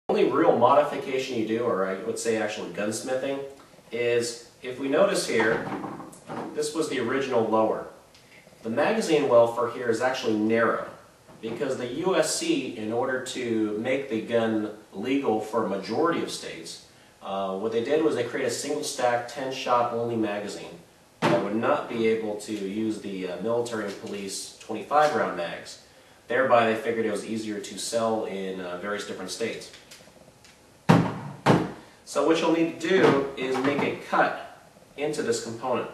The only real modification you do, or I would say actually gunsmithing, is if we notice here, this was the original lower. The magazine well for here is actually narrow because the USC, in order to make the gun legal for a majority of states, what they did was they created a single stack 10-shot only magazine that would not be able to use the military and police 25-round mags. Thereby they figured it was easier to sell in various different states. So what you'll need to do is make a cut into this component.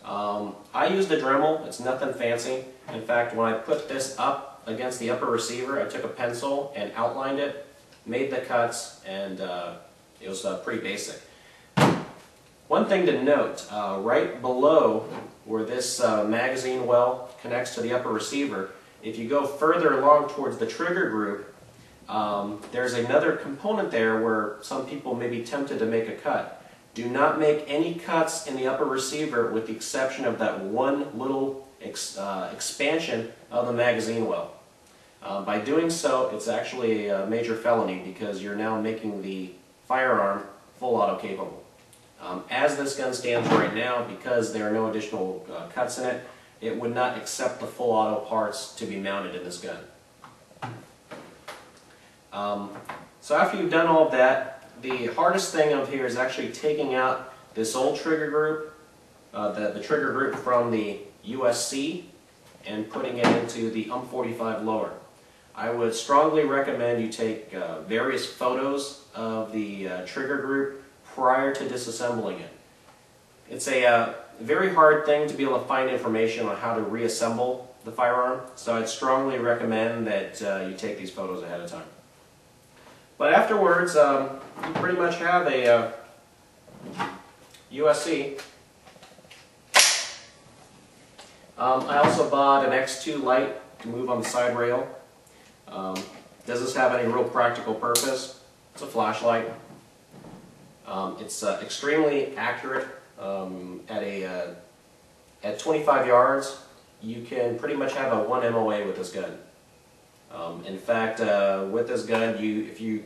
I used a Dremel. It's nothing fancy. In fact, when I put this up against the upper receiver, I took a pencil and outlined it, made the cuts, and it was pretty basic. One thing to note, right below where this magazine well connects to the upper receiver, if you go further along towards the trigger group, there's another component there where some people may be tempted to make a cut. Do not make any cuts in the upper receiver with the exception of that one little expansion of the magazine well. By doing so, it's actually a major felony because you're now making the firearm full auto capable. As this gun stands right now, because there are no additional cuts in it, it would not accept the full auto parts to be mounted in this gun. So after you've done all of that, the hardest thing up here is actually taking out this old trigger group, the trigger group from the USC, and putting it into the UMP 45 lower. I would strongly recommend you take various photos of the trigger group prior to disassembling it. It's a very hard thing to be able to find information on how to reassemble the firearm, so I'd strongly recommend that you take these photos ahead of time. But afterwards, you pretty much have a USC. I also bought an X2 light to move on the side rail. Does this have any real practical purpose? It's a flashlight. It's extremely accurate. At 25 yards, you can pretty much have a 1 MOA with this gun. In fact, with this gun, if you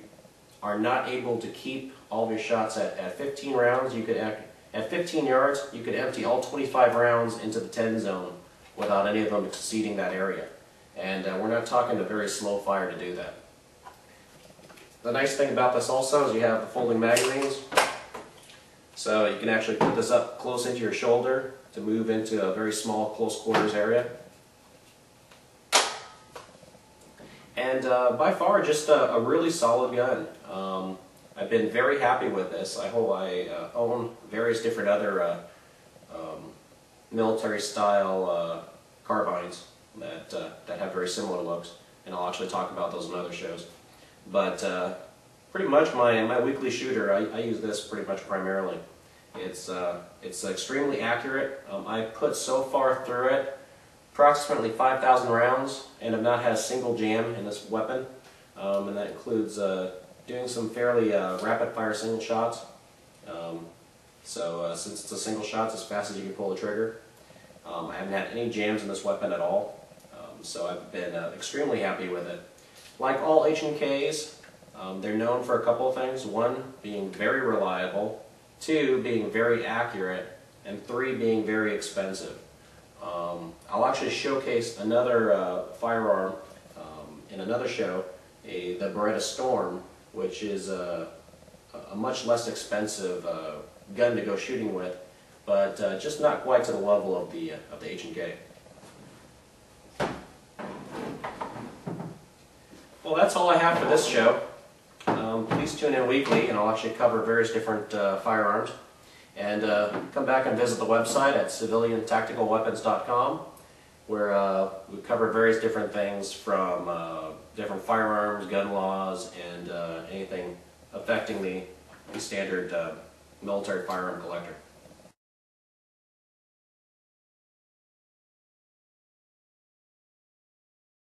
are not able to keep all of your shots at 15 rounds, you could at 15 yards, you could empty all 25 rounds into the 10 zone without any of them exceeding that area. And we're not talking a very slow fire to do that. The nice thing about this also is you have the folding magazines. So you can actually put this up close into your shoulder to move into a very small close quarters area. And by far, just a really solid gun. I've been very happy with this. I own various different other military-style carbines that have very similar looks, and I'll actually talk about those in other shows. But pretty much my weekly shooter, I use this pretty much primarily. It's extremely accurate. I put so far through it approximately 5,000 rounds and have not had a single jam in this weapon, and that includes doing some fairly rapid fire single shots. Since it's a single shot, it's as fast as you can pull the trigger. I haven't had any jams in this weapon at all, so I've been extremely happy with it. Like all H&Ks, they're known for a couple of things. One, being very reliable. Two, being very accurate. And three, being very expensive. I'll actually showcase another firearm in another show, the Beretta Storm, which is a much less expensive gun to go shooting with, but just not quite to the level of the H&K. Well, that's all I have for this show. Please tune in weekly, and I'll actually cover various different firearms. And come back and visit the website at civiliantacticalweapons.com, where we cover various different things from different firearms, gun laws, and anything affecting the standard military firearm collector.